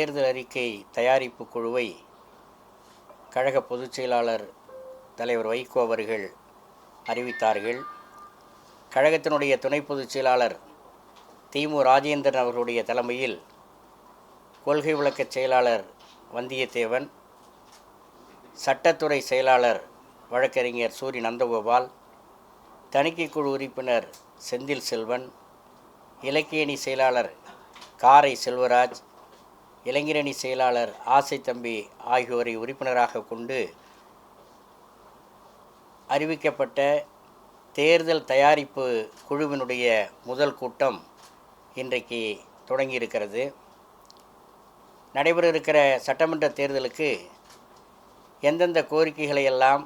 தேர்தல் அறிக்கை தயாரிப்பு குழுவை கழக பொதுச் செயலாளர் தலைவர் வைகோ அவர்கள் அறிவித்தார்கள். கழகத்தினுடைய துணை பொதுச் செயலாளர் திமு ராஜேந்திரன் அவர்களுடைய தலைமையில் கொள்கை விளக்கச் செயலாளர் வந்தியத்தேவன், சட்டத்துறை செயலாளர் வழக்கறிஞர் சூரி நந்தகோபால், தணிக்கைக்குழு உறுப்பினர் செந்தில் செல்வன், இலக்கியணி செயலாளர் காரை செல்வராஜ், இளைஞரணி செயலாளர் ஆசை தம்பி ஆகியோரை உறுப்பினராக கொண்டு அறிவிக்கப்பட்ட தேர்தல் தயாரிப்பு குழுவினுடைய முதல் கூட்டம் இன்றைக்கு தொடங்கியிருக்கிறது. நடைபெற இருக்கிற சட்டமன்ற தேர்தலுக்கு எந்தெந்த கோரிக்கைகளை எல்லாம்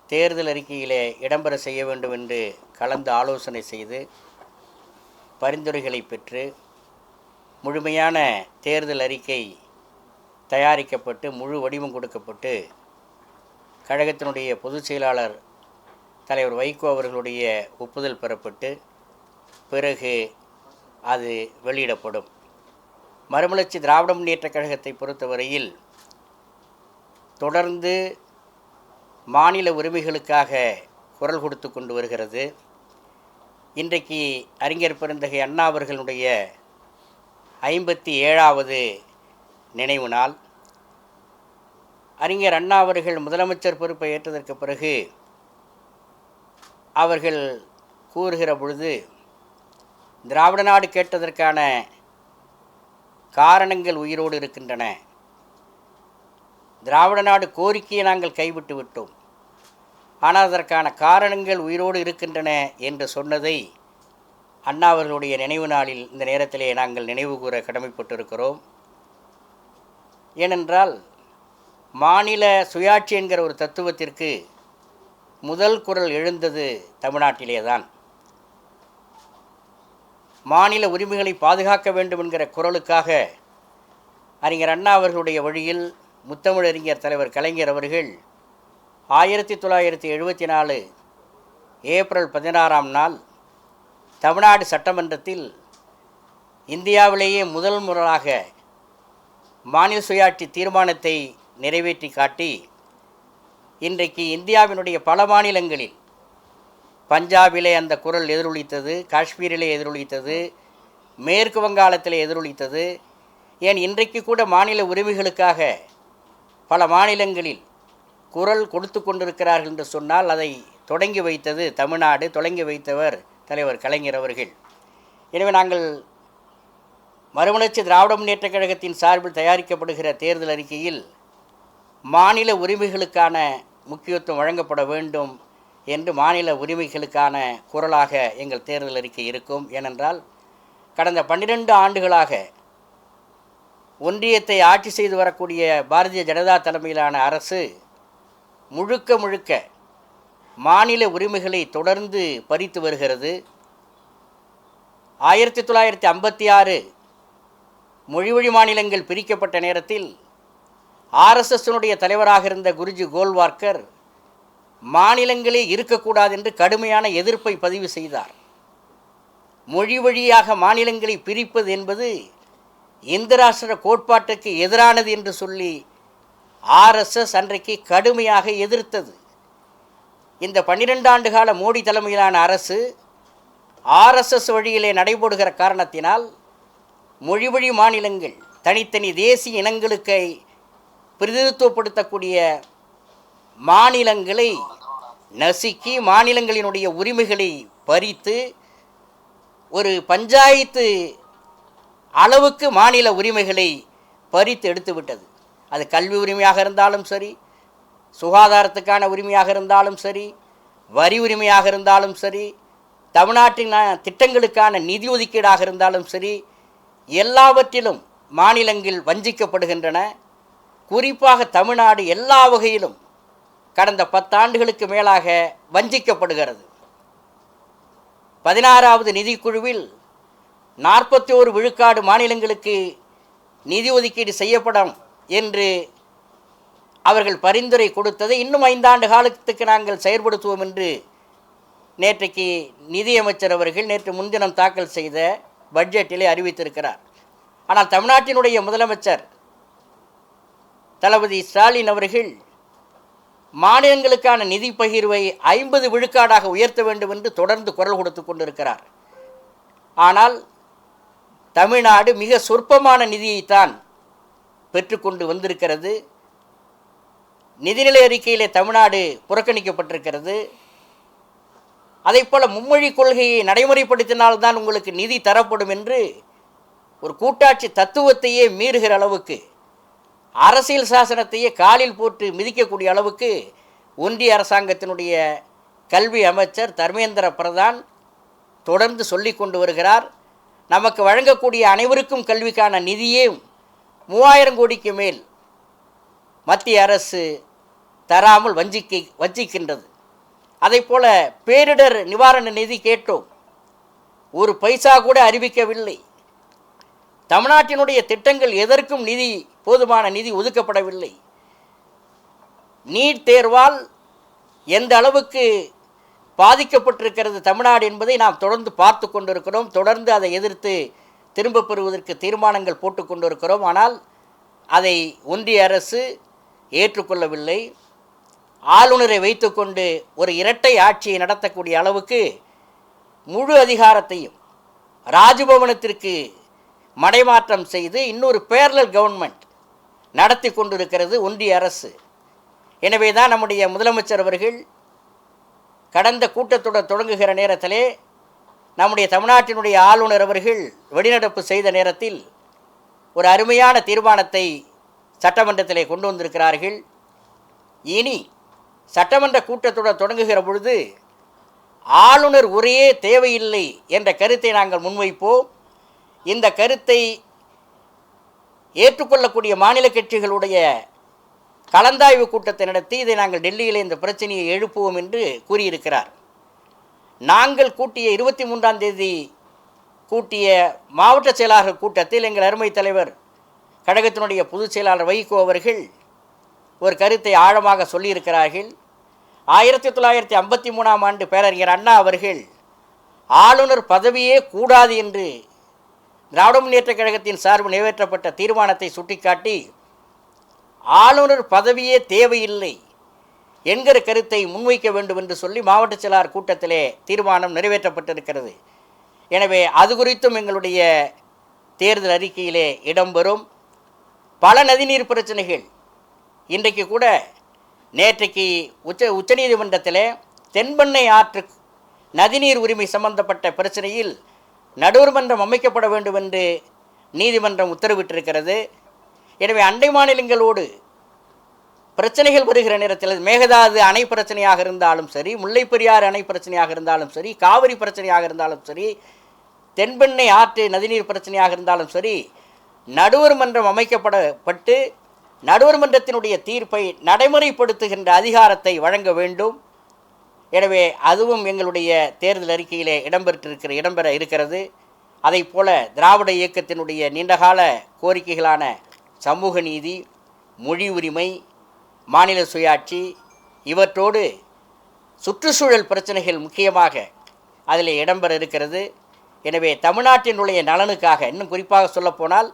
தேர்தல் அறிக்கையிலே இடம்பெற செய்ய வேண்டும் என்று கலந்து ஆலோசனை செய்து பரிந்துரைகளை பெற்று முழுமையான தேர்தல் அறிக்கை தயாரிக்கப்பட்டு முழு வடிவம் கொடுக்கப்பட்டு கழகத்தினுடைய பொதுச் செயலாளர் தலைவர் வைகோ அவர்களுடைய ஒப்புதல் பெறப்பட்டு பிறகு அது வெளியிடப்படும். மறுமலர்ச்சி திராவிட முன்னேற்றக் கழகத்தை பொறுத்தவரையில் தொடர்ந்து மாநில உரிமைகளுக்காக குரல் கொடுத்து கொண்டு வருகிறது. இன்றைக்கு அறிஞர் பெருந்தகை அண்ணா அவர்களுடைய 57வது நினைவு நாள். அறிஞர் அண்ணா அவர்கள் முதலமைச்சர் பொறுப்பை ஏற்றதற்கு பிறகு அவர்கள் கூறுகிற பொழுது திராவிட நாடு கேட்டதற்கான காரணங்கள் உயிரோடு இருக்கின்றன. திராவிட நாடு கோரிக்கையை நாங்கள் கைவிட்டு விட்டோம், ஆனால் அதற்கான காரணங்கள் உயிரோடு இருக்கின்றன என்று சொன்னதை அண்ணா அவர்களுடைய நினைவு நாளில் இந்த நேரத்திலே நாங்கள் நினைவு கூற கடமைப்பட்டிருக்கிறோம். ஏனென்றால் மாநில சுயாட்சி என்கிற ஒரு தத்துவத்திற்கு முதல் குரல் எழுந்தது தமிழ்நாட்டிலே தான். மாநில உரிமைகளை பாதுகாக்க வேண்டும் என்கிற குரலுக்காக அறிஞர் அண்ணா அவர்களுடைய வழியில் முத்தமிழறிஞர் தலைவர் கலைஞர் அவர்கள் 1974 ஏப்ரல் 16ஆம் நாள் தமிழ்நாடு சட்டமன்றத்தில் இந்தியாவிலேயே முதல் முறையாக மாநில சுயாட்சி தீர்மானத்தை நிறைவேற்றி காட்டி இன்றைக்கு இந்தியாவினுடைய பல மாநிலங்களில் பஞ்சாபிலே அந்த குரல் எதிரொலித்தது, காஷ்மீரிலே எதிரொலித்தது, மேற்கு வங்காளத்திலே எதிரொலித்தது. ஏன் இன்றைக்கு கூட மாநில உரிமைகளுக்காக பல மாநிலங்களில் குரல் கொடுத்து கொண்டிருக்கிறார்கள் என்று சொன்னால் அதை தொடங்கி வைத்தது தமிழ்நாடு, தொடங்கி வைத்தவர் தலைவர் கலைஞர் அவர்கள். எனவே நாங்கள் மறுமலர்ச்சி திராவிட முன்னேற்றக் கழகத்தின் சார்பில் தயாரிக்கப்படுகிற தேர்தல் அறிக்கையில் மாநில உரிமைகளுக்கான முக்கியத்துவம் வழங்கப்பட வேண்டும் என்று மாநில உரிமைகளுக்கான குரலாக எங்கள் தேர்தல் அறிக்கை இருக்கும். ஏனென்றால் கடந்த 12 ஆண்டுகளாக ஒன்றியத்தை ஆட்சி செய்து வரக்கூடிய பாரதிய ஜனதா தலைமையிலான அரசு முழுக்க முழுக்க மாநில உரிமைகளை தொடர்ந்து பறித்து வருகிறது. 1956 மொழி மாநிலங்கள் பிரிக்கப்பட்ட நேரத்தில் ஆர்எஸ்எஸ்னுடைய தலைவராக இருந்த குருஜி கோல்வார்க்கர் மாநிலங்களே இருக்கக்கூடாது என்று கடுமையான எதிர்ப்பை பதிவு செய்தார். மொழி வழியாக மாநிலங்களை பிரிப்பது என்பது இந்திராஷ்டிர கோட்பாட்டுக்கு எதிரானது என்று சொல்லி ஆர்எஸ்எஸ் அன்றைக்கு கடுமையாக எதிர்த்தது. இந்த 12 ஆண்டு கால மோடி தலைமையிலான அரசு ஆர்எஸ்எஸ் வழியிலே நடைபெறுகிற காரணத்தினால் மொழி மாநிலங்கள் தனித்தனி தேசிய இனங்களுக்கு பிரதிநிதித்துவப்படுத்தக்கூடிய மாநிலங்களை நசுக்கி மாநிலங்களினுடைய உரிமைகளை பறித்து ஒரு பஞ்சாயத்து அளவுக்கு மாநில உரிமைகளை பறித்து எடுத்துவிட்டது. அது கல்வி உரிமையாக இருந்தாலும் சரி, சுகாதாரத்துக்கான உரிமையாக இருந்தாலும் சரி, வரி உரிமையாக இருந்தாலும் சரி, தமிழ்நாட்டின் திட்டங்களுக்கான நிதி ஒதுக்கீடாக இருந்தாலும் சரி, எல்லாவற்றிலும் மாநிலங்கள் வஞ்சிக்கப்படுகின்றன. குறிப்பாக தமிழ்நாடு எல்லா வகையிலும் கடந்த 10 ஆண்டுகளுக்கு மேலாக வஞ்சிக்கப்படுகிறது. 16வது நிதிக்குழுவில் 41 விழுக்காடு மாநிலங்களுக்கு நிதி ஒதுக்கீடு செய்யப்படும் என்று அவர்கள் பரிந்துரை கொடுத்ததை இன்னும் 5 ஆண்டு காலத்துக்கு நாங்கள் செயற்படுத்துவோம் என்று நிதியமைச்சர் அவர்கள் நேற்று முன்தினம் தாக்கல் செய்த பட்ஜெட்டிலே அறிவித்திருக்கிறார். ஆனால் தமிழ்நாட்டினுடைய முதலமைச்சர் தளபதி ஸ்டாலின் அவர்கள் மாநிலங்களுக்கான நிதி பகிர்வை 50 விழுக்காடாக உயர்த்த வேண்டும் என்று தொடர்ந்து குரல் கொடுத்து கொண்டிருக்கிறார். ஆனால் தமிழ்நாடு மிக சொற்பமான நிதியைத்தான் பெற்றுக்கொண்டு வந்திருக்கிறது. நிதிநிலை அறிக்கையிலே தமிழ்நாடு புறக்கணிக்கப்பட்டிருக்கிறது. அதைப்போல மும்மொழி கொள்கையை நடைமுறைப்படுத்தினால்தான் உங்களுக்கு நிதி தரப்படும் என்று ஒரு கூட்டாட்சி தத்துவத்தையே மீறுகிற அளவுக்கு, அரசியல் சாசனத்தையே காலில் போட்டு மிதிக்கக்கூடிய அளவுக்கு ஒன்றிய அரசாங்கத்தினுடைய கல்வி அமைச்சர் தர்மேந்திர பிரதான் தொடர்ந்து சொல்லி கொண்டு வருகிறார். நமக்கு வழங்கக்கூடிய அனைவருக்கும் கல்விக்கான நிதியே 3000 கோடிக்கு மேல் மத்திய அரசு தராமல் வஞ்சிக்கின்றது. அதைப்போல பேரிடர் நிவாரண நிதி கேட்டோம், ஒரு பைசா கூட அறிவிக்கவில்லை. தமிழ்நாட்டினுடைய திட்டங்கள் எதற்கும் போதுமான நிதி ஒதுக்கப்படவில்லை. நீட் தேர்வால் எந்த அளவுக்கு பாதிக்கப்பட்டிருக்கிறது தமிழ்நாடு என்பதை நாம் தொடர்ந்து பார்த்து கொண்டிருக்கிறோம். தொடர்ந்து அதை எதிர்த்து திரும்ப பெறுவதற்கு தீர்மானங்கள் போட்டு கொண்டிருக்கிறோம். ஆனால் அதை ஒன்றிய அரசு ஏற்றுக்கொள்ளவில்லை. ஆளுநரை வைத்துக்கொண்டு ஒரு இரட்டை ஆட்சியை நடத்தக்கூடிய அளவுக்கு முழு அதிகாரத்தையும் ராஜ்பவனத்திற்கு மடைமாற்றம் செய்து இன்னொரு பேரலல் கவர்மெண்ட் நடத்தி கொண்டிருக்கிறது ஒன்றிய அரசு. எனவே தான் நம்முடைய முதலமைச்சர் அவர்கள் கடந்த கூட்டத்தொடர் தொடங்குகிற நேரத்திலே நம்முடைய தமிழ்நாட்டினுடைய ஆளுநர் அவர்கள் வெளிநடப்பு செய்த நேரத்தில் ஒரு அருமையான தீர்மானத்தை சட்டமன்றத்திலே கொண்டு வந்திருக்கிறார்கள். இனி சட்டமன்ற கூட்டத்தொடர் தொடங்குகிற பொழுது ஆளுநர் உரையே தேவையில்லை என்ற கருத்தை நாங்கள் முன்வைப்போம். இந்த கருத்தை ஏற்றுக்கொள்ளக்கூடிய மாநில கட்சிகளுடைய கலந்தாய்வு கூட்டத்தை நடத்தி இதை நாங்கள் டெல்லியில் இந்த பிரச்சனையை எழுப்புவோம் என்று கூறியிருக்கிறார். நாங்கள் கூட்டிய 23ஆம் தேதி கூட்டிய மாவட்ட செயலாளர் கூட்டத்தில் எங்கள் அருமை தலைவர் கழகத்தினுடைய பொதுச் செயலாளர் வைகோ அவர்கள் ஒரு கருத்தை ஆழமாக சொல்லியிருக்கிறார்கள். 1953ஆம் ஆண்டு பேரறிஞர் அண்ணா அவர்கள் ஆளுநர் பதவியே கூடாது என்று திராவிட முன்னேற்றக் கழகத்தின் சார்பு நிறைவேற்றப்பட்ட தீர்மானத்தை சுட்டிக்காட்டி ஆளுநர் பதவியே தேவையில்லை என்கிற கருத்தை முன்வைக்க வேண்டும் என்று சொல்லி மாவட்ட செயலாளர் கூட்டத்திலே தீர்மானம் நிறைவேற்றப்பட்டிருக்கிறது. எனவே அது குறித்தும் எங்களுடைய தேர்தல் அறிக்கையிலே இடம்பெறும். பல நதிநீர் பிரச்சனைகள் இன்றைக்கு கூட நேற்றைக்கு உச்சநீதிமன்றத்தில் தென்பெண்ணை ஆற்று நதிநீர் உரிமை சம்பந்தப்பட்ட பிரச்சனையில் நடுவர் மன்றம் அமைக்கப்பட வேண்டும் என்று நீதிமன்றம் உத்தரவிட்டிருக்கிறது. எனவே அண்டை மாநிலங்களோடு பிரச்சனைகள் வருகிற நேரத்தில் மேகதாது அணை பிரச்சனையாக இருந்தாலும் சரி, முல்லை பெரியாறு அணை பிரச்சனையாக இருந்தாலும் சரி, காவிரி பிரச்சனையாக இருந்தாலும் சரி, தென்பெண்ணை ஆற்று நதிநீர் பிரச்சனையாக இருந்தாலும் சரி, நடுவர் மன்றம் அமைக்கப்பட்டு நடுவர் மன்றத்தினுடைய தீர்ப்பை நடைமுறைப்படுத்துகின்ற அதிகாரத்தை வழங்க வேண்டும். எனவே அதுவும் எங்களுடைய தேர்தல் அறிக்கையிலே இடம்பெற இருக்கிறது. அதைப்போல திராவிட இயக்கத்தினுடைய நீண்டகால கோரிக்கைகளான சமூக நீதி, மொழி உரிமை, மாநில சுயாட்சி, இவற்றோடு சுற்றுச்சூழல் பிரச்சனைகள் முக்கியமாக அதில் இடம்பெற இருக்கிறது. எனவே தமிழ்நாட்டினுடைய நலனுக்காக, இன்னும் குறிப்பாக சொல்லப்போனால்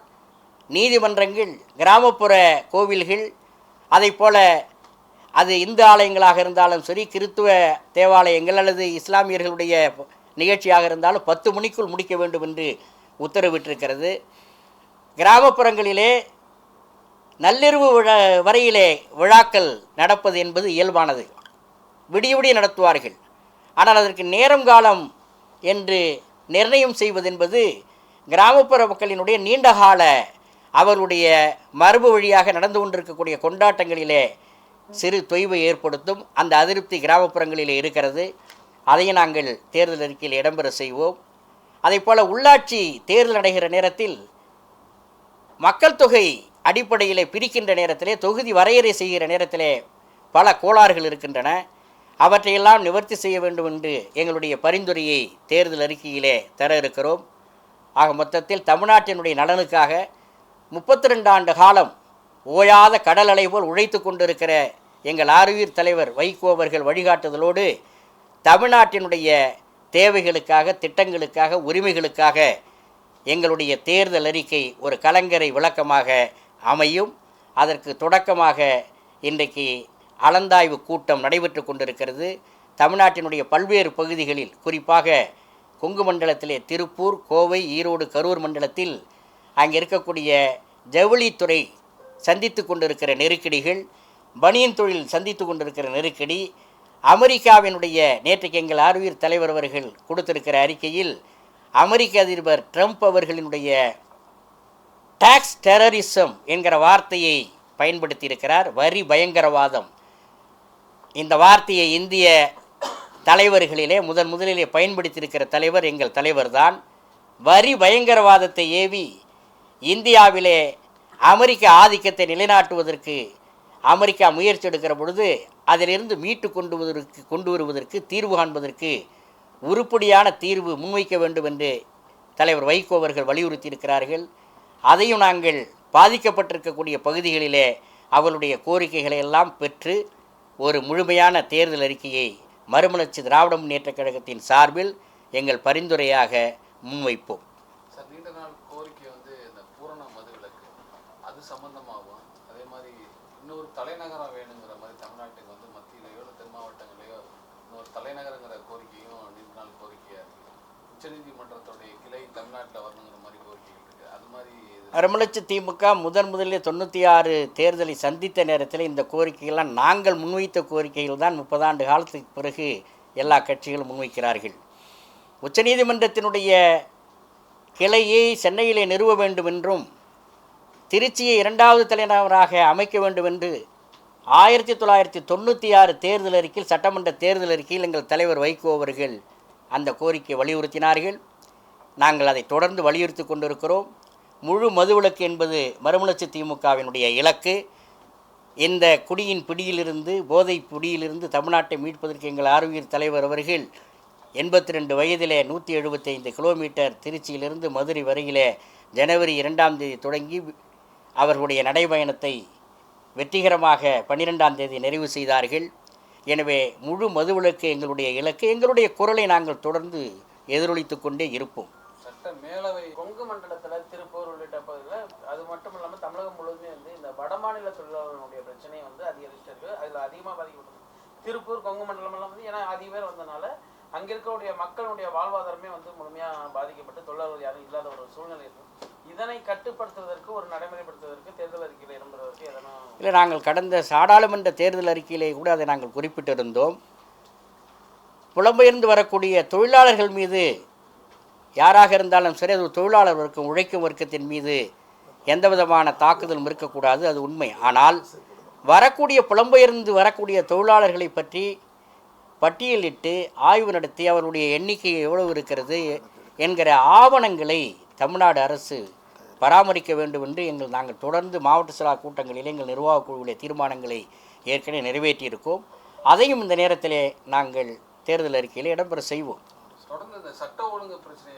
நீதிமன்றங்கள், கிராமப்புற கோவில்கள், அதைப்போல அது இந்து ஆலயங்களாக இருந்தாலும் சரி, கிறித்துவ தேவாலயங்கள் அல்லது இஸ்லாமியர்களுடைய நிகழ்ச்சியாக இருந்தாலும் 10 மணிக்குள் முடிக்க வேண்டும் என்று உத்தரவிட்டிருக்கிறது. கிராமப்புறங்களிலே நள்ளிரவு வரையிலே விழாக்கள் நடப்பது என்பது இயல்பானது. விடிய நடத்துவார்கள். ஆனால் அதற்கு நேரம் காலம் என்று நிர்ணயம் செய்வது என்பது கிராமப்புற மக்களினுடைய நீண்டகால அவருடைய மரபு வழியாக நடந்து கொண்டிருக்கக்கூடிய கொண்டாட்டங்களிலே சிறு தொய்வை ஏற்படுத்தும். அந்த அதிருப்தி கிராமப்புறங்களிலே இருக்கிறது. அதையும் நாங்கள் தேர்தல் அறிக்கையில் இடம்பெற செய்வோம். அதைப்போல் உள்ளாட்சி தேர்தல் நடைகிற நேரத்தில் மக்கள் தொகை அடிப்படையிலே பிரிக்கின்ற நேரத்திலே, தொகுதி வரையறை செய்கிற நேரத்திலே பல கோளாறுகள் இருக்கின்றன. அவற்றையெல்லாம் நிவர்த்தி செய்ய வேண்டும் என்று எங்களுடைய பரிந்துரையை தேர்தல் அறிக்கையிலே தர இருக்கிறோம். ஆக மொத்தத்தில் தமிழ்நாட்டினுடைய நலனுக்காக 32 ஆண்டு காலம் ஓயாத கடல் அலை போல் உழைத்து கொண்டிருக்கிற எங்கள் ஆருயிர் தலைவர் வைகோ அவர்கள் வழிகாட்டுதலோடு தமிழ்நாட்டினுடைய தேவைகளுக்காக, திட்டங்களுக்காக, உரிமைகளுக்காக எங்களுடைய தேர்தல் அறிக்கை ஒரு கலங்கரை விளக்கமாக அமையும். அதற்கு தொடக்கமாக இன்றைக்கு அலந்தாய்வு கூட்டம் நடைபெற்று கொண்டிருக்கிறது. தமிழ்நாட்டினுடைய பல்வேறு பகுதிகளில், குறிப்பாக கொங்கு மண்டலத்திலே திருப்பூர், கோவை, ஈரோடு, கரூர் மண்டலத்தில் அங்கே இருக்கக்கூடிய ஜவுளித்துறை சந்தித்து கொண்டிருக்கிற நெருக்கடிகள், பனியன் தொழில் சந்தித்து கொண்டிருக்கிற நெருக்கடி, அமெரிக்காவினுடைய நேற்றைக்கு எங்கள் ஆர்வீர் தலைவர் அவர்கள் கொடுத்திருக்கிற அறிக்கையில் அமெரிக்க அதிபர் ட்ரம்ப் அவர்களினுடைய டாக்ஸ் டெரரிசம் என்கிற வார்த்தையை பயன்படுத்தியிருக்கிறார். வரி பயங்கரவாதம், இந்த வார்த்தையை இந்திய தலைவர்களிலே முதலிலே பயன்படுத்தியிருக்கிற தலைவர் எங்கள் தலைவர் தான். வரி பயங்கரவாதத்தை ஏவி இந்தியாவிலே அமெரிக்க ஆதிக்கத்தை நிலைநாட்டுவதற்கு அமெரிக்கா முயற்சி எடுக்கிற பொழுது அதிலிருந்து மீட்டு கொண்டு வருவதற்கு தீர்வு காண்பதற்கு உருப்படியான தீர்வு முன்வைக்க வேண்டும் என்று தலைவர் வைகோ அவர்கள் வலியுறுத்தியிருக்கிறார்கள். அதையும் நாங்கள் பாதிக்கப்பட்டிருக்கக்கூடிய பகுதிகளிலே அவர்களுடைய கோரிக்கைகளை எல்லாம் பெற்று ஒரு முழுமையான தேர்தல் அறிக்கையை மறுமலர்ச்சி திராவிட முன்னேற்றக் கழகத்தின் சார்பில் எங்கள் பரிந்துரையாக முன்வைப்போம். நீண்ட நாள் கோரிக்கை இந்த பூரண மதுவிலக்கு அது சம்பந்தமாகும். அதே மாதிரி இன்னொரு தலைநகரம் வேணுங்கிற மாதிரி தமிழ்நாட்டுக்கு மத்தியிலேயோ தென் மாவட்டங்களையோ இன்னொரு தலைநகரங்கிற கோரிக்கையும் நீண்ட நாள் கோரிக்கையாக இருக்குது. உச்சநீதிமன்றத்துடைய கிளை தமிழ்நாட்டில் வரணுங்கிற மாதிரி கோரிக்கைகள் இருக்குது. அது மாதிரி மறுமலர்ச்சி திமுக முதலில் 96 தேர்தலை சந்தித்த நேரத்தில் இந்த கோரிக்கைகள்லாம் நாங்கள் முன்வைத்த கோரிக்கைகள் தான் 30 ஆண்டு காலத்துக்கு பிறகு எல்லா கட்சிகளும் முன்வைக்கிறார்கள். உச்சநீதிமன்றத்தினுடைய கிளையை சென்னையிலே நிறுவ வேண்டும் என்றும் திருச்சியை 2வது தலைநகராக அமைக்க வேண்டும் என்று 1996 தேர்தல் அறிக்கையில், சட்டமன்ற தேர்தல் அறிக்கையில் எங்கள் தலைவர் வைகோ அவர்கள் அந்த கோரிக்கை வலியுறுத்தினார்கள். நாங்கள் அதை தொடர்ந்து வலியுறுத்தி கொண்டிருக்கிறோம். முழு மதுவிலக்கு என்பது மறுமலர்ச்சி திமுகவினுடைய இலக்கு. இந்த குடியின் பிடியிலிருந்து, போதை பிடியிலிருந்து தமிழ்நாட்டை மீட்பதற்கு எங்கள் ஆர்வீர் தலைவர் அவர்கள் 82 வயதிலே 175 கிலோமீட்டர் திருச்சியிலிருந்து மதுரை வரையிலே ஜனவரி 2ஆம் தேதி தொடங்கி அவர்களுடைய நடைபயணத்தை வெற்றிகரமாக 12ஆம் தேதி நிறைவு செய்தார்கள். எனவே முழு மதுவிலக்கு எங்களுடைய இலக்கு. எங்களுடைய குரலை நாங்கள் தொடர்ந்து எதிரொலித்து கொண்டே இருப்போம். மேலவை கொங்கு மண்டலத்தில் திருப்பூர் உள்ளிட்ட பகுதியில், அது மட்டும் இல்லாமல் தமிழகம் முழுவதுமே இந்த வடமாநில தொழிலாளர்களுடைய பிரச்சனை அதிகரிச்சிருக்கு. அதில் அதிகமாக பாதிக்கப்பட்டது திருப்பூர், கொங்கு மண்டலம் எல்லாம் ஏன்னா அதிக பேர் வந்தனால அங்கே இருக்கக்கூடிய மக்களுடைய வாழ்வாதாரமே முழுமையாக பாதிக்கப்பட்டு தொழிலாளர்கள் யாரும் இல்லாத ஒரு சூழ்நிலை இருக்கும். இதனை கட்டுப்படுத்துவதற்கு, ஒரு நடைமுறைப்படுத்துவதற்கு தேர்தல் அறிக்கையில் இடம்பெறுவதற்கு எதனா இல்லை, நாங்கள் கடந்த நாடாளுமன்ற தேர்தல் அறிக்கையிலே கூட அதை நாங்கள் குறிப்பிட்டிருந்தோம். புலம்பெயர்ந்து வரக்கூடிய தொழிலாளர்கள் மீது யாராக இருந்தாலும் சரி, அது தொழிலாளர் வர்க்கம், உழைக்கும் வர்க்கத்தின் மீது எந்த விதமான தாக்குதலும் இருக்கக்கூடாது, அது உண்மை. ஆனால் புலம்பெயர்ந்து வரக்கூடிய தொழிலாளர்களை பற்றி பட்டியலிட்டு ஆய்வு நடத்தி அவருடைய எண்ணிக்கை எவ்வளவு இருக்கிறது என்கிற ஆவணங்களை தமிழ்நாடு அரசு பராமரிக்க வேண்டும் என்று நாங்கள் தொடர்ந்து மாவட்ட செயலா கூட்டங்களில் எங்கள் நிர்வாக குழுவிலே தீர்மானங்களை ஏற்கனவே நிறைவேற்றியிருக்கோம். அதையும் இந்த நேரத்திலே நாங்கள் தேர்தல் அறிக்கையில் இடம்பெற செய்வோம். சட்ட ஒழுங்கு பிரச்சனையை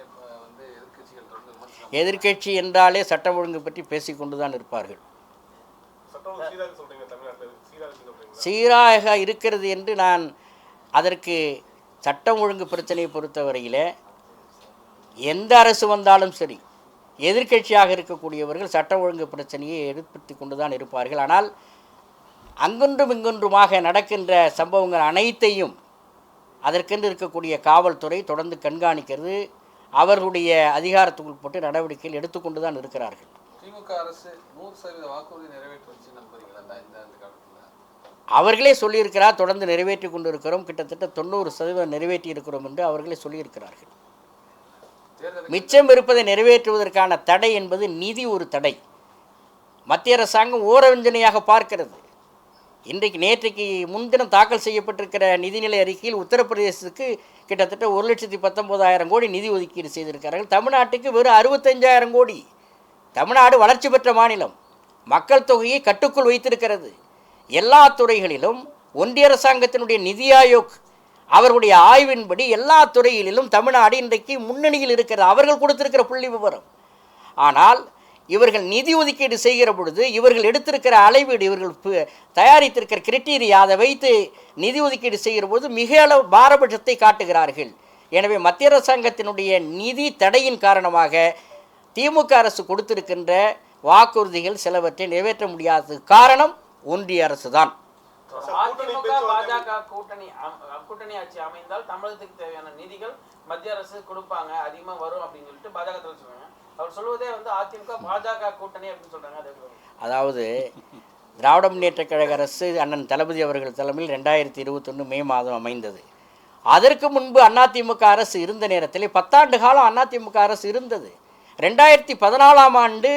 எதிர்கட்சி என்றாலே சட்டம் ஒழுங்கு பற்றி பேசிக்கொண்டு தான் இருப்பார்கள். சீராக இருக்கிறது என்று நான் அதற்கு சட்டம் ஒழுங்கு பிரச்சனையை பொறுத்தவரையில் எந்த அரசு வந்தாலும் சரி, எதிர்கட்சியாக இருக்கக்கூடியவர்கள் சட்ட ஒழுங்கு பிரச்சனையை ஏற்படுத்தி கொண்டு தான் இருப்பார்கள். ஆனால் அங்கொன்றும் இங்கொன்றுமாக நடக்கின்ற சம்பவங்கள் அனைத்தையும் அதற்கென்று இருக்கக்கூடிய காவல்துறை தொடர்ந்து கண்காணிக்கிறது. அவர்களுடைய அதிகாரத்துக்குள் போட்டு நடவடிக்கைகள் எடுத்துக்கொண்டு தான் இருக்கிறார்கள். திமுக அரசு 100% வாக்குறுதி நிறைவேற்றுச்சு நம்புறீங்களா? அவர்களே சொல்லியிருக்கிறார், தொடர்ந்து நிறைவேற்றி கொண்டு இருக்கிறோம், கிட்டத்தட்ட 90% நிறைவேற்றி இருக்கிறோம் என்று அவர்களே சொல்லியிருக்கிறார்கள். மிச்சம் இருப்பதை நிறைவேற்றுவதற்கான தடை என்பது நிதி ஒரு தடை. மத்திய அரசாங்கம் ஓரவஞ்சனையாக பார்க்கிறது. நேற்றைக்கு முன்தினம் தாக்கல் செய்யப்பட்டிருக்கிற நிதிநிலை அறிக்கையில் உத்தரப்பிரதேசத்துக்கு கிட்டத்தட்ட 1,19,000 கோடி நிதி ஒதுக்கீடு செய்திருக்கிறார்கள். தமிழ்நாட்டுக்கு வெறும் 65,000 கோடி. தமிழ்நாடு வளர்ச்சி பெற்ற மாநிலம், மக்கள் தொகையை கட்டுக்குள் வைத்திருக்கிறது. எல்லா துறைகளிலும் ஒன்றிய அரசாங்கத்தினுடைய நிதி ஆயோக் அவர்களுடைய ஆய்வின்படி எல்லா துறைகளிலும் தமிழ்நாடு இன்றைக்கு முன்னணியில் இருக்கிறது. அவர்கள் கொடுத்திருக்கிற புள்ளி விவரம். ஆனால் இவர்கள் நிதி ஒதுக்கீடு செய்கிற பொழுது இவர்கள் எடுத்திருக்கிற அளவீடு, இவர்கள் தயாரித்திருக்கிற கிரைட்டீரியா, அதை வைத்து நிதி ஒதுக்கீடு செய்கிற போது மிக அளவு பாரபட்சத்தை காட்டுகிறார்கள். எனவே மத்திய அரசாங்கத்தினுடைய நிதி தடையின் காரணமாக திமுக அரசு கொடுத்திருக்கின்ற வாக்குறுதிகள் சிலவற்றை நிறைவேற்ற முடியாதது காரணம் ஒன்றிய அரசு தான். அதிமுக பாஜக கூட்டணி ஆட்சி அமைந்தால் தமிழகத்துக்கு தேவையான நிதிகள் மத்திய அரசு கொடுப்பாங்க, அதிகமா வரும் அப்படின்னு சொல்லிட்டு பாஜக தலைவர் சொல்றாங்க. அவர் சொல்வதே வந்து அதிமுக பாஜக கூட்டணி அப்படின்னு சொல்றாங்க. அதாவது திராவிட முன்னேற்ற கழக அரசு அண்ணன் தளபதி அவர்கள் தலைமையில் 2021 மே மாதம் அமைந்தது. அதற்கு முன்பு அதிமுக அரசு இருந்த நேரத்தில் 10 ஆண்டு காலம் அதிமுக அரசு இருந்தது. 2014ஆம் ஆண்டு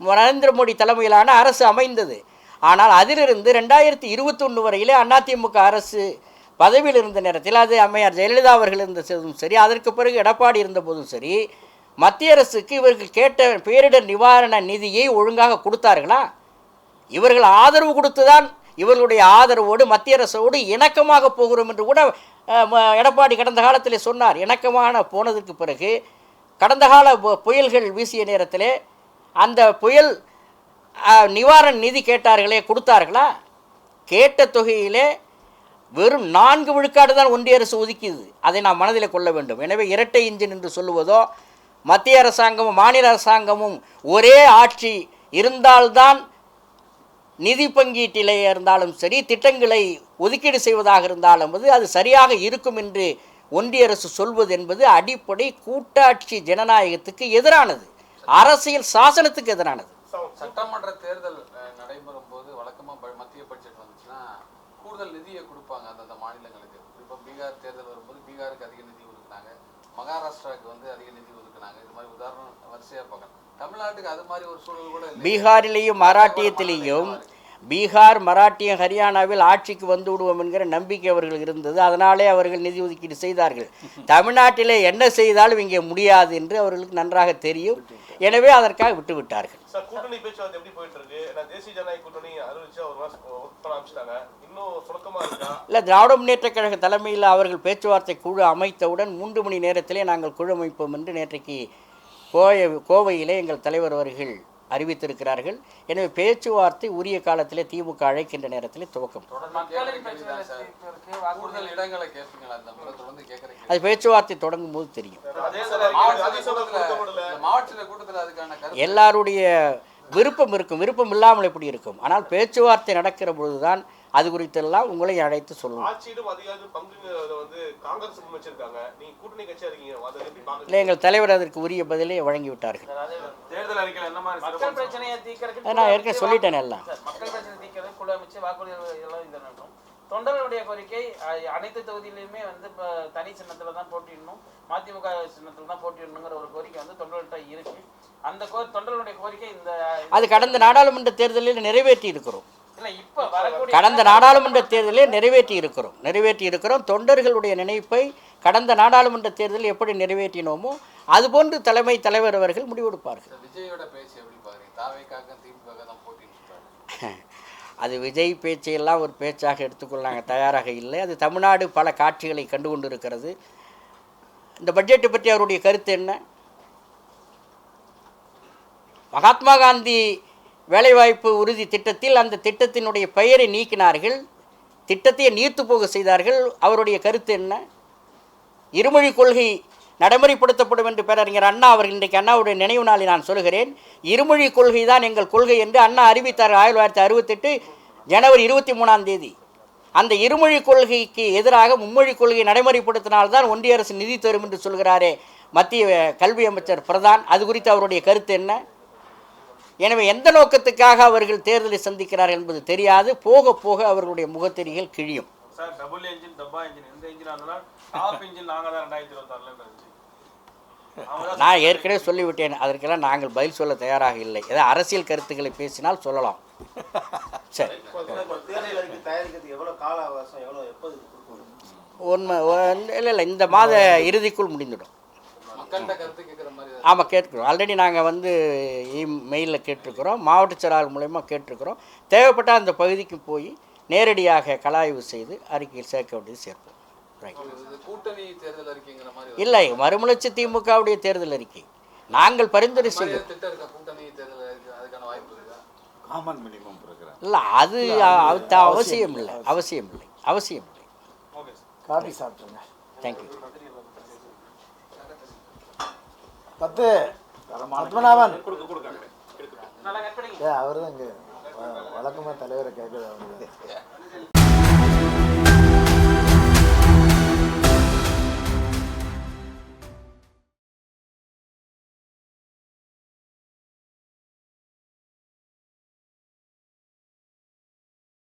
நரேந்திர மோடி தலைமையிலான அரசு அமைந்தது. ஆனால் அதிலிருந்து 2021 வரையிலே அதிமுக அரசு பதவியில் இருந்த நேரத்தில், அது அம்மையார் ஜெயலலிதா அவர்கள் இருந்த போதும் சரி, அதற்கு பிறகு எடப்பாடி இருந்த போதும் சரி, மத்திய அரசுக்கு இவர்கள் கேட்ட பேரிடர் நிவாரண நிதியை ஒழுங்காக கொடுத்தார்களா? இவர்கள் ஆதரவு கொடுத்துதான் இவர்களுடைய ஆதரவோடு மத்திய அரசோடு இணக்கமாக போகிறோம் என்று கூட எடப்பாடி கடந்த காலத்தில் சொன்னார். இணக்கமான போனதற்கு பிறகு கடந்த கால புயல்கள் வீசிய நேரத்தில் அந்த புயல் நிவாரண நிதி கேட்டார்களே, கொடுத்தார்களா? கேட்ட தொகையிலே வெறும் 4 விழுக்காடு தான் ஒன்றிய அரசு ஒதுக்கியது. அதை நாம் மனதில் கொள்ள வேண்டும். எனவே இரட்டை இன்ஜின் என்று சொல்லுவதோ, மத்திய அரசாங்கமும் மாநில அரசாங்கமும் ஒரே ஆட்சி இருந்தால்தான் நிதி பங்கீட்டிலே இருந்தாலும் சரி, திட்டங்களை ஒதுக்கீடு செய்வதாக இருந்தாலும் அது சரியாக இருக்கும் என்று ஒன்றிய அரசு சொல்வது என்பது அடிப்படை கூட்டாட்சி ஜனநாயகத்துக்கு எதிரானது, அரசியல் சாசனத்துக்கு எதிரானது. சட்டமன்ற தேர்தல் நடைபெறும் போது வழக்கமாக மத்திய பட்ஜெட் வந்துச்சுன்னா கூடுதல் நிதியை கொடுப்பாங்க அந்தந்த மாநிலங்களுக்கு. இப்போ பீகார் தேர்தல் வரும்போது பீகாருக்கு அதிக நிதி ஒதுக்குனாங்க, மகாராஷ்டிராவுக்கு வந்து அதிக நிதி ஒதுக்குனாங்க. இது மாதிரி உதாரணம் வரிசையாக பார்க்கலாம். தமிழ்நாட்டுக்கு அது மாதிரி ஒரு சூழல் கூட இல்லை. பீகாரிலேயும் மராட்டியத்திலேயும் பீகார், மராட்டியம், ஹரியானாவில் ஆட்சிக்கு வந்து விடுவோம் என்கிற நம்பிக்கை அவர்கள் இருந்தது. அதனாலே அவர்கள் நிதி ஒதுக்கீடு செய்தார்கள். தமிழ்நாட்டிலே என்ன செய்தாலும் இங்கே முடியாது என்று அவர்களுக்கு நன்றாக தெரியும். எனவே அதற்காக விட்டுவிட்டார்கள். கூட்டணி பேச்சுவார்த்தை எப்படி போயிட்டு இருக்கு? தேசிய ஜனநாயக கூட்டணி அறிவிச்சு ஒரு மாசம் ஆரம்பிச்சிட்டாங்க, இன்னும் சுலக்கமா இருக்கா? இல்லை, திராவிட முன்னேற்ற கழக தலைமையில் அவர்கள் பேச்சுவார்த்தை குழு அமைத்தவுடன் 3 மணி நேரத்திலே நாங்கள் குழு அமைப்போம் என்று நேற்றைக்கு கோவையிலே எங்கள் தலைவர் அவர்கள் அறிவித்திருக்கிறார்கள். எனவே பேச்சுவார்த்தை உரிய காலத்திலே திமுக அழைக்கின்ற நேரத்தில் துவக்கம். அது பேச்சுவார்த்தை தொடங்கும் போது தெரியும். எல்லாருடைய விருப்பம் இருக்கும், விருப்பம் இல்லாமல் எப்படி இருக்கும். ஆனால் பேச்சுவார்த்தை நடக்கிற பொழுதுதான் அது குறித்தெல்லாம் உங்களை அழைத்து சொல்லுவோம். இல்லை, எங்கள் தலைவர் அதற்கு உரிய பதிலை வழங்கிவிட்டார்கள். நான் ஏற்கனவே சொல்லிட்டேன். எல்லாம் மக்கள் பிரச்சனை தீர்க்கிறது குழு அமைச்சு வாக்குறுதி தொண்டர்களுடைய கோரிக்கை அனைத்து தொகுதியிலுமே வந்து இப்போ தனி சின்னத்துல தான் போட்டிடணும், மதிமுக சின்னத்துல தான் போட்டிடணுங்கிற ஒரு கோரிக்கை வந்து தொண்டர்கள்ட்ட இருக்கு. அந்த தொண்டர்களுடைய கோரிக்கை அது கடந்த நாடாளுமன்ற தேர்தலில் நிறைவேற்றி இருக்கிறோம். கடந்த நாடாளுமன்ற தேர்தலில் நிறைவேற்றி இருக்கிறோம். தொண்டர்களுடைய நினைப்பை கடந்த நாடாளுமன்ற தேர்தலில் எப்படி நிறைவேற்றினோமோ அதுபோன்று தலைவர் அவர்கள் முடிவெடுப்பார்கள். அது விஜய் பேச்சையெல்லாம் ஒரு பேச்சாக எடுத்துக்கொள்ளாங்க தயாராக இல்லை. அது தமிழ்நாடு பல காட்சிகளை கண்டு கொண்டு இருக்கிறது. இந்த பட்ஜெட்டை பற்றி அவருடைய கருத்து என்ன? மகாத்மா காந்தி வேலைவாய்ப்பு உறுதி திட்டத்தில் அந்த திட்டத்தினுடைய பெயரை நீக்கினார்கள், திட்டத்தையே நீர்த்து போக செய்தார்கள். அவருடைய கருத்து என்ன? இருமொழி கொள்கை நடைமுறைப்படுத்தப்படும் என்று பேரறிஞர் அண்ணா அவர்கள் இன்றைக்கு அண்ணாவுடைய நினைவு நாளில் நான் சொல்கிறேன், இருமொழி கொள்கை தான் எங்கள் கொள்கை என்று அண்ணா அறிவித்தார் 1968 ஜனவரி 23 அந்த இருமொழி கொள்கைக்கு எதிராக மும்மொழி கொள்கையை நடைமுறைப்படுத்தினால்தான் ஒன்றிய அரசு நிதி தரும் என்று சொல்கிறாரே மத்திய கல்வி அமைச்சர் பிரதான். அது குறித்து அவருடைய கருத்து என்ன? எனவே எந்த நோக்கத்துக்காக அவர்கள் தேர்தலை சந்திக்கிறார்கள் என்பது தெரியாது. போக போக அவர்களுடைய முகத்தெரிகள் கிழியும். நான் ஏற்கனவே சொல்லிவிட்டேன், அதற்கெல்லாம் நாங்கள் பதில் சொல்ல தயாராக இல்லை. ஏதாவது அரசியல் கருத்துக்களை பேசினால் சொல்லலாம். சரி, உண்மை இல்லை, இந்த மாத இறுதிக்குள் முடிந்துடும். ஆமாம், கேட்குறோம். ஆல்ரெடி நாங்கள் வந்து மெயிலில் கேட்டிருக்கிறோம், மாவட்ட செயலாளர் மூலயமா கேட்டிருக்கிறோம். தேவைப்பட்டால் அந்த பகுதிக்கு போய் நேரடியாக கலாய்வு செய்து அறிக்கையில் சேர்க்க வேண்டியது சேர்ப்போம். இல்லை, மறுமலர்ச்சி திமுகவுடைய தேர்தல் அறிக்கை நாங்கள் பரிந்துரை செய்வோம். இல்லை, அது அவசியம் இல்லை. தேங்க்யூ. பத்மநாபன் நல்லா கட் பண்ணிங்க. அவர் தான் இங்கே வழக்கமாக தலைவரை கேட்குறது அவங்களுக்கு